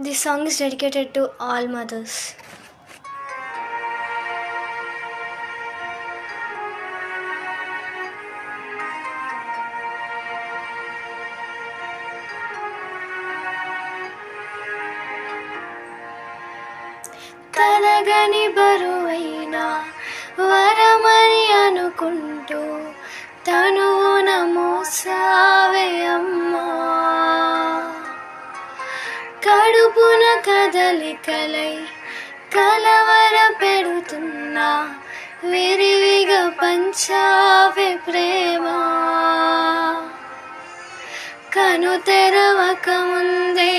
This song is dedicated to all mothers. తరగని బరువైన వరమని అనుకుంటూ తనువున మోసావే అమ్మా, కడుపున కదలికలై కలవర పెడుతున్నా విరివిగా పంచావే ప్రేమ, కను తెరవక ముందే